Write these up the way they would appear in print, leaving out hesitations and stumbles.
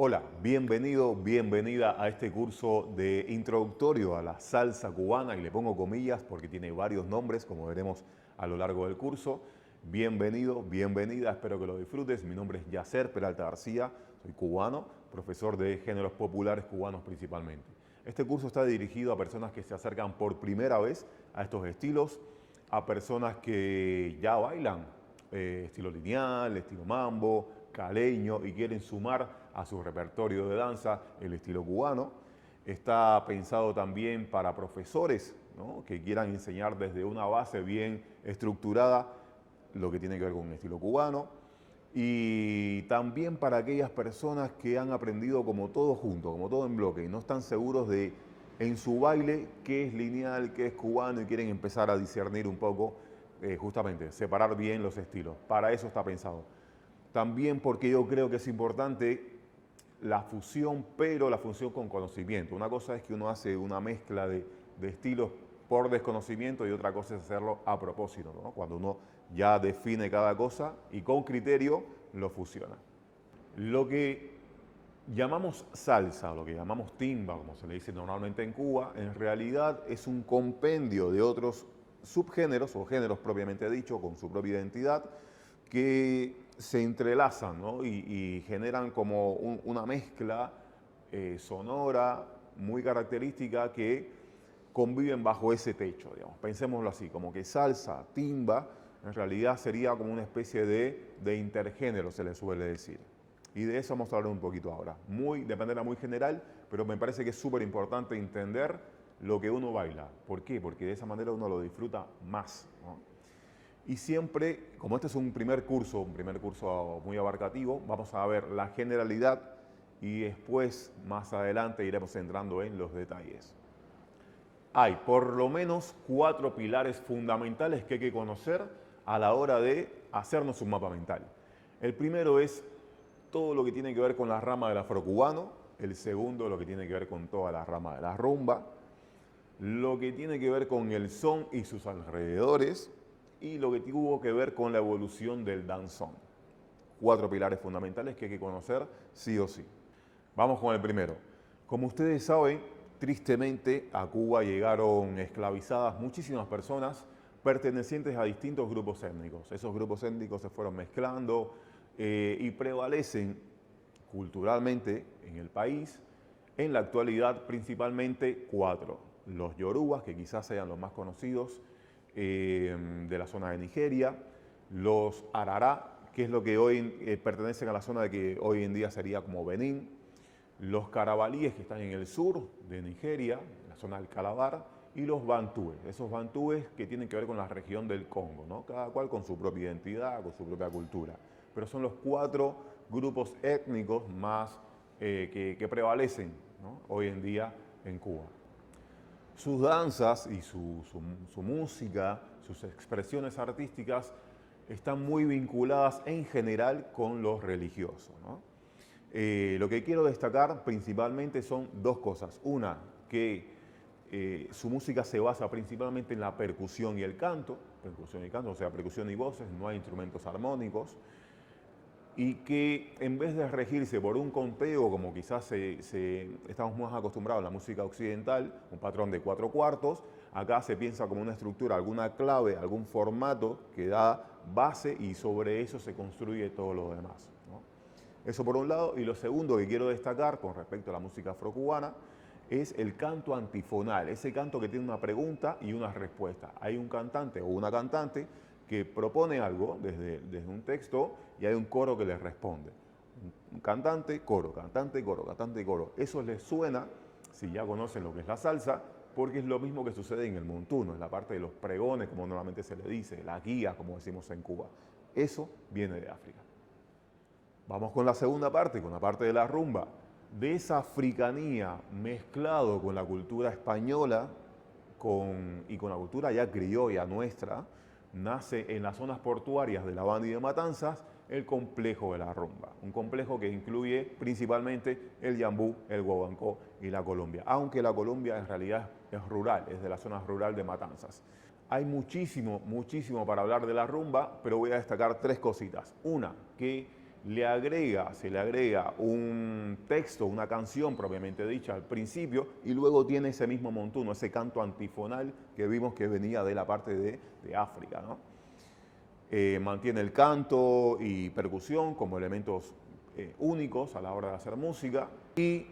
Hola, bienvenido, bienvenida a este curso de introductorio a la salsa cubana, y le pongo comillas porque tiene varios nombres, como veremos a lo largo del curso. Bienvenido, bienvenida, espero que lo disfrutes. Mi nombre es Yacer Peralta García, soy cubano, profesor de géneros populares cubanos principalmente. Este curso está dirigido a personas que se acercan por primera vez a estos estilos, a personas que ya bailan estilo lineal, estilo mambo, caleño, y quieren sumar a su repertorio de danza el estilo cubano. Está pensado también para profesores, ¿no?, que quieran enseñar desde una base bien estructurada lo que tiene que ver con el estilo cubano. Y también para aquellas personas que han aprendido como todo junto, como todo en bloque, y no están seguros de en su baile qué es lineal, qué es cubano, y quieren empezar a discernir un poco, justamente, separar bien los estilos. Para eso está pensado. También porque yo creo que es importante la fusión, pero la fusión con conocimiento. Una cosa es que uno hace una mezcla de estilos por desconocimiento, y otra cosa es hacerlo a propósito, ¿no?, cuando uno ya define cada cosa y con criterio lo fusiona. Lo que llamamos salsa, o lo que llamamos timba, como se le dice normalmente en Cuba, en realidad es un compendio de otros subgéneros o géneros propiamente dicho, con su propia identidad, que se entrelazan, ¿no?, y generan como una mezcla sonora muy característica, que conviven bajo ese techo, digamos. Pensémoslo así, como que salsa, timba, en realidad sería como una especie de intergénero, se le suele decir. Y de eso vamos a hablar un poquito ahora, de manera muy general, pero me parece que es súper importante entender lo que uno baila. ¿Por qué? Porque de esa manera uno lo disfruta más, ¿no? Y siempre, como este es un primer curso muy abarcativo, vamos a ver la generalidad y después, más adelante, iremos entrando en los detalles. Hay por lo menos 4 pilares fundamentales que hay que conocer a la hora de hacernos un mapa mental. El primero es todo lo que tiene que ver con la rama del afrocubano. El segundo, lo que tiene que ver con toda la rama de la rumba. Lo que tiene que ver con el son y sus alrededores. Y lo que tuvo que ver con la evolución del danzón. 4 pilares fundamentales que hay que conocer sí o sí. Vamos con el primero. Como ustedes saben, tristemente a Cuba llegaron esclavizadas muchísimas personas pertenecientes a distintos grupos étnicos. Esos grupos étnicos se fueron mezclando y prevalecen culturalmente en el país, en la actualidad, principalmente 4. Los yorubas, que quizás sean los más conocidos, de la zona de Nigeria; los arará, que es lo que hoy pertenecen a la zona de que hoy en día sería como Benín; los carabalíes, que están en el sur de Nigeria, la zona del Calabar; y los bantúes, esos bantúes que tienen que ver con la región del Congo, ¿no?, cada cual con su propia identidad, con su propia cultura. Pero son los 4 grupos étnicos más que prevalecen, ¿no?, hoy en día en Cuba. Sus danzas y su música, sus expresiones artísticas están muy vinculadas en general con lo religioso, ¿no? Lo que quiero destacar principalmente son 2 cosas. Una, que su música se basa principalmente en la percusión y el canto, o sea, percusión y voces, no hay instrumentos armónicos. Y que en vez de regirse por un conteo, como quizás estamos más acostumbrados en la música occidental, un patrón de 4/4, acá se piensa como una estructura, alguna clave, algún formato que da base, y sobre eso se construye todo lo demás, ¿no? Eso por un lado. Y lo segundo que quiero destacar con respecto a la música afrocubana es el canto antifonal, ese canto que tiene una pregunta y una respuesta. Hay un cantante o una cantante que propone algo desde un texto, y hay un coro que le responde. Un cantante, coro, cantante, coro, cantante, coro. Eso les suena, si ya conocen lo que es la salsa, porque es lo mismo que sucede en el montuno, es la parte de los pregones, como normalmente se le dice, la guía, como decimos en Cuba. Eso viene de África. Vamos con la segunda parte, con la parte de la rumba. De esa africanía mezclado con la cultura española y con la cultura ya criolla nuestra, nace en las zonas portuarias de La Habana y de Matanzas el complejo de la rumba. Un complejo que incluye principalmente el yambú, el guaguancó y la colombia. Aunque la colombia en realidad es rural, es de la zona rural de Matanzas. Hay muchísimo, muchísimo para hablar de la rumba, pero voy a destacar 3 cositas. Una, que se le agrega un texto, una canción propiamente dicha al principio y luego tiene ese mismo montuno, ese canto antifonal que vimos que venía de la parte de África, ¿no? Mantiene el canto y percusión como elementos únicos a la hora de hacer música. Y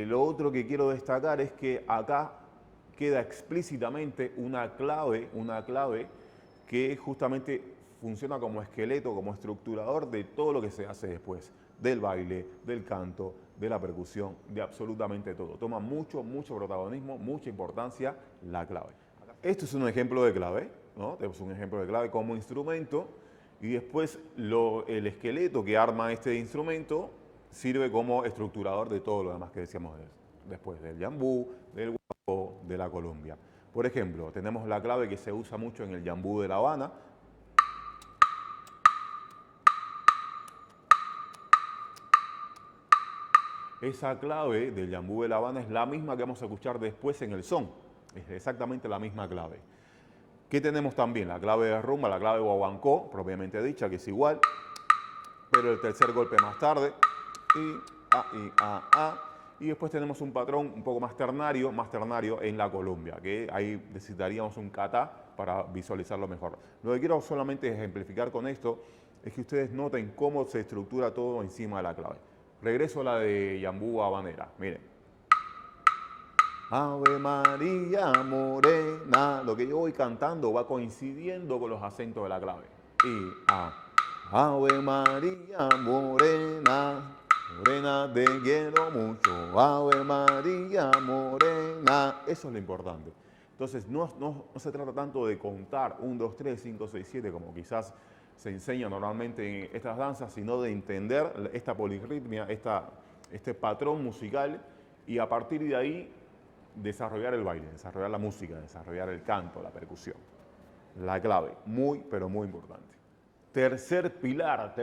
lo otro que quiero destacar es que acá queda explícitamente una clave que justamente funciona como esqueleto, como estructurador de todo lo que se hace después, del baile, del canto, de la percusión, de absolutamente todo. Toma mucho protagonismo, mucha importancia la clave. Esto es un ejemplo de clave, ¿no? Tenemos un ejemplo de clave como instrumento y después el esqueleto que arma este instrumento sirve como estructurador de todo lo demás que decíamos después, del yambú, del guapo, de la columbia. Por ejemplo, tenemos la clave que se usa mucho en el yambú de La Habana. Esa clave del yambú de La Habana es la misma que vamos a escuchar después en el son. Es exactamente la misma clave. ¿Qué tenemos también? La clave de rumba, la clave de guaguancó, propiamente dicha, que es igual, pero el tercer golpe más tarde. Y después tenemos un patrón un poco más ternario en la columbia, que ahí necesitaríamos un kata para visualizarlo mejor. Lo que quiero solamente ejemplificar con esto es que ustedes noten cómo se estructura todo encima de la clave. Regreso a la de yambú habanera. Miren. Ave María Morena. Lo que yo voy cantando va coincidiendo con los acentos de la clave. Ave María Morena. Morena te quiero mucho. Ave María Morena. Eso es lo importante. Entonces no se trata tanto de contar 1, 2, 3, 5, 6, 7 como quizás se enseña normalmente en estas danzas, sino de entender esta polirritmia, este patrón musical y a partir de ahí desarrollar el baile, desarrollar la música, desarrollar el canto, la percusión. La clave, muy pero muy importante. Tercer pilar,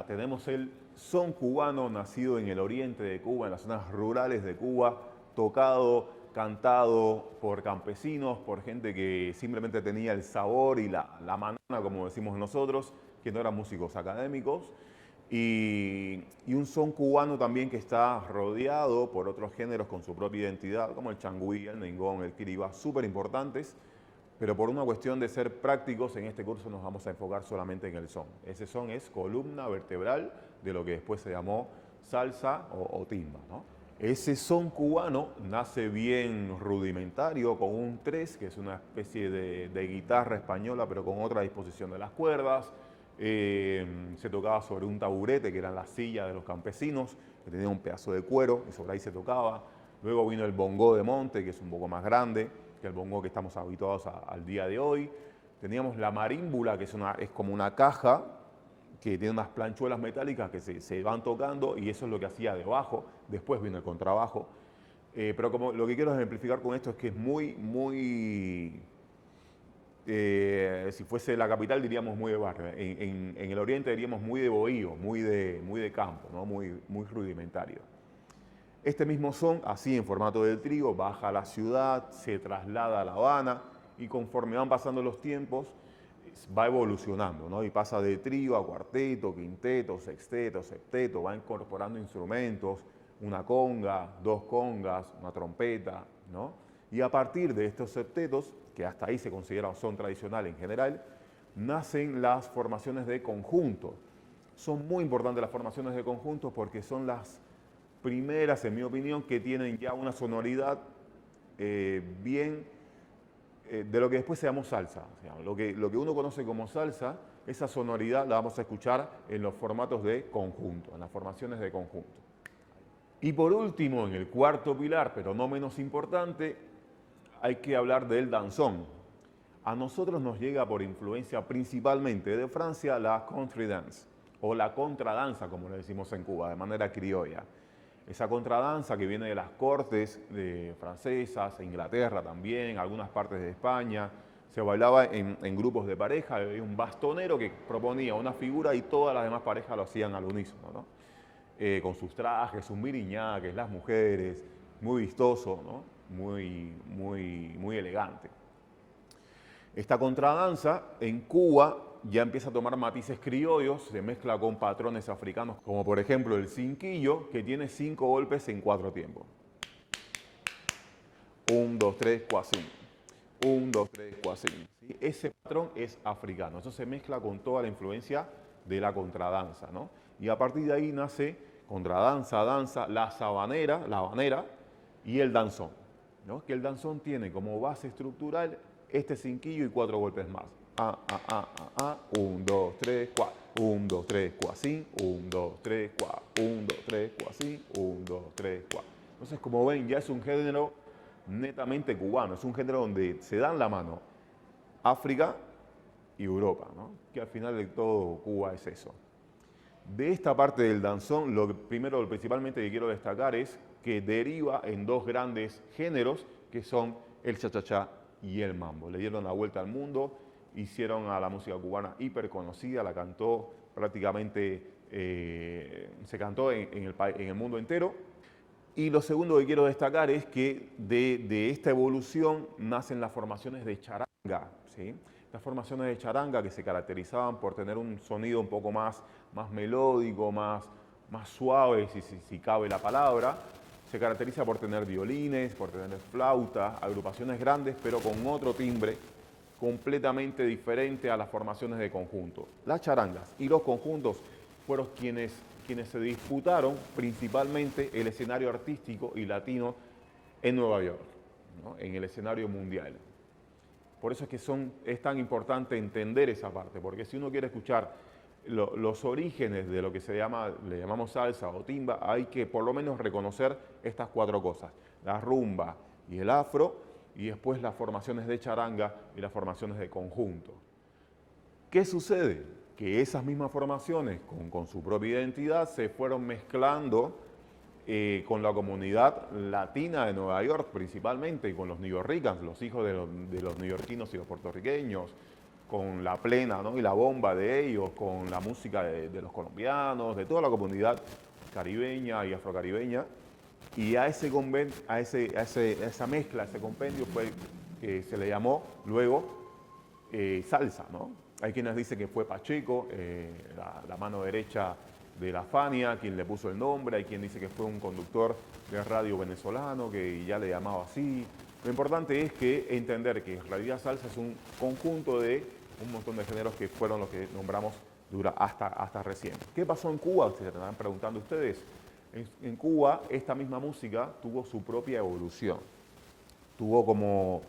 tenemos el son cubano nacido en el oriente de Cuba, en las zonas rurales de Cuba, tocado, cantado por campesinos, por gente que simplemente tenía el sabor y la manana, como decimos nosotros, que no eran músicos académicos. Y un son cubano también que está rodeado por otros géneros con su propia identidad, como el changüí, el nengón, el quiribá, súper importantes, pero por una cuestión de ser prácticos, en este curso nos vamos a enfocar solamente en el son. Ese son es columna vertebral de lo que después se llamó salsa o timba, ¿no? Ese son cubano nace bien rudimentario, con un 3, que es una especie de guitarra española, pero con otra disposición de las cuerdas. Se tocaba sobre un taburete, que eran las sillas de los campesinos, que tenía un pedazo de cuero, y sobre ahí se tocaba. Luego vino el bongó de monte, que es un poco más grande que el bongó que estamos habituados al día de hoy. Teníamos la marímbula, que es como una caja que tiene unas planchuelas metálicas que se van tocando y eso es lo que hacía debajo. Después vino el contrabajo. Pero como lo que quiero ejemplificar con esto es que es muy si fuese la capital diríamos muy de barrio. En el oriente diríamos muy de bohío, muy de campo, ¿no? muy rudimentario. Este mismo son, así en formato del trío, baja a la ciudad, se traslada a La Habana y conforme van pasando los tiempos va evolucionando, ¿no? Y pasa de trío a cuarteto, quinteto, sexteto, septeto, va incorporando instrumentos, una conga, 2 congas, una trompeta, ¿no? Y a partir de estos septetos, que hasta ahí se considera son tradicional en general, nacen las formaciones de conjunto. Son muy importantes las formaciones de conjunto porque son las primeras, en mi opinión, que tienen ya una sonoridad bien de lo que después se llamó salsa. O sea, lo que uno conoce como salsa, esa sonoridad la vamos a escuchar en los formatos de conjunto, en las formaciones de conjunto. Y por último, en el cuarto pilar, pero no menos importante, hay que hablar del danzón. A nosotros nos llega por influencia principalmente de Francia la country dance, o la contradanza, como le decimos en Cuba, de manera criolla. Esa contradanza que viene de las cortes francesas, Inglaterra también, algunas partes de España, se bailaba en grupos de pareja, había un bastonero que proponía una figura y todas las demás parejas lo hacían al unísono, ¿no? Con sus trajes, sus miriñaques, las mujeres, muy vistoso, ¿no? muy elegante. Esta contradanza en Cuba ya empieza a tomar matices criollos, se mezcla con patrones africanos, como por ejemplo el cinquillo, que tiene 5 golpes en 4 tiempos. 1, 2, 3, 4, 5. 1, 2, 3, 4, 5. ¿Sí? Ese patrón es africano. Eso se mezcla con toda la influencia de la contradanza, ¿no? Y a partir de ahí nace contradanza, danza, la habanera y el danzón, ¿no? Que el danzón tiene como base estructural este cinquillo y 4 golpes más. 1, 2, 3, 4. 1, 2, 3, 4, 5. 1, 2, 3, 4. 1, 2, 3, 4, 5. 1, 2, 3, 4. Entonces, como ven, ya es un género netamente cubano. Es un género donde se dan la mano África y Europa, ¿no? Que al final de todo Cuba es eso. De esta parte del danzón, lo principalmente que quiero destacar es que deriva en 2 grandes géneros que son el cha-cha-cha y el mambo. Le dieron la vuelta al mundo, hicieron a la música cubana hiper conocida, la cantó prácticamente, se cantó en el mundo entero. Y lo segundo que quiero destacar es que de esta evolución nacen las formaciones de charanga, ¿sí? Las formaciones de charanga que se caracterizaban por tener un sonido un poco más melódico, más suave, si cabe la palabra. Se caracteriza por tener violines, por tener flautas, agrupaciones grandes, pero con otro timbre completamente diferente a las formaciones de conjunto. Las charangas y los conjuntos fueron quienes se disputaron principalmente el escenario artístico y latino en Nueva York, ¿no? En el escenario mundial. Por eso es que es tan importante entender esa parte, porque si uno quiere escuchar los orígenes de lo que le llamamos salsa o timba, hay que por lo menos reconocer estas 4 cosas: la rumba y el afro, y después las formaciones de charanga y las formaciones de conjunto. ¿Qué sucede? Que esas mismas formaciones, con su propia identidad, se fueron mezclando con la comunidad latina de Nueva York principalmente, y con los neoyorricanos, los hijos de los neoyorquinos y los puertorriqueños, con la plena, ¿no? Y la bomba de ellos, con la música de los colombianos, de toda la comunidad caribeña y afrocaribeña. Y a esa mezcla, a ese compendio fue que se le llamó luego salsa, ¿no? Hay quienes dicen que fue Pacheco, la mano derecha de la Fania, quien le puso el nombre. Hay quien dice que fue un conductor de radio venezolano que ya le llamaba así. Lo importante es que entender que en realidad salsa es un conjunto de un montón de géneros que fueron los que nombramos hasta recién. ¿Qué pasó en Cuba? Se están preguntando ustedes. En Cuba esta misma música tuvo su propia evolución. Tuvo como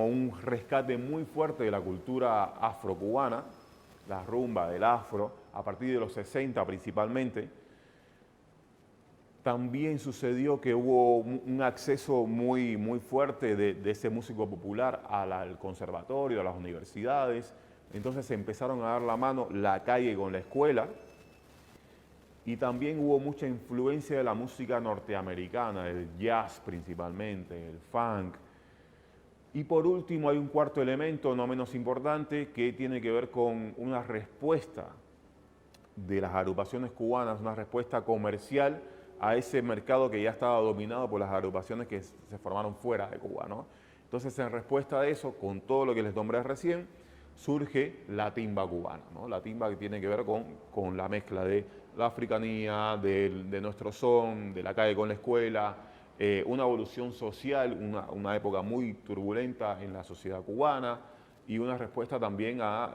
un rescate muy fuerte de la cultura afrocubana, la rumba del afro, a partir de los 60 principalmente. También sucedió que hubo un acceso muy fuerte de ese músico popular al conservatorio, a las universidades. Entonces se empezaron a dar la mano la calle con la escuela. Y también hubo mucha influencia de la música norteamericana, el jazz principalmente, el funk. Y por último hay un cuarto elemento, no menos importante, que tiene que ver con una respuesta de las agrupaciones cubanas, una respuesta comercial a ese mercado que ya estaba dominado por las agrupaciones que se formaron fuera de Cuba, ¿no? Entonces, en respuesta a eso, con todo lo que les nombré recién, surge la timba cubana, ¿no? La timba que tiene que ver con la mezcla de la africanía, de nuestro son, de la calle con la escuela, una evolución social, una época muy turbulenta en la sociedad cubana, y una respuesta también a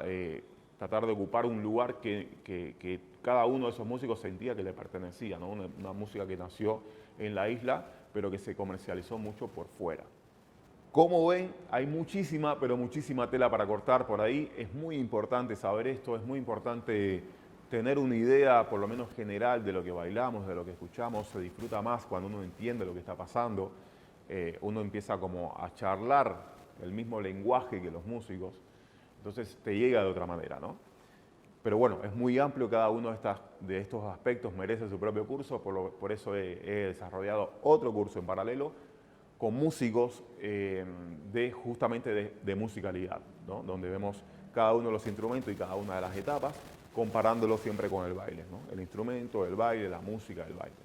tratar de ocupar un lugar que cada uno de esos músicos sentía que le pertenecía, ¿no? Una música que nació en la isla, pero que se comercializó mucho por fuera. Como ven, hay muchísima, pero muchísima tela para cortar por ahí. Es muy importante saber esto, es muy importante tener una idea, por lo menos general, de lo que bailamos, de lo que escuchamos. Se disfruta más cuando uno entiende lo que está pasando. Uno empieza como a charlar el mismo lenguaje que los músicos. Entonces te llega de otra manera, ¿no? Pero bueno, es muy amplio cada uno de estos aspectos, merece su propio curso. Por eso he desarrollado otro curso en paralelo con músicos justamente de musicalidad, ¿no? Donde vemos cada uno de los instrumentos y cada una de las etapas, comparándolo siempre con el baile, ¿no? El instrumento, el baile, la música, el baile.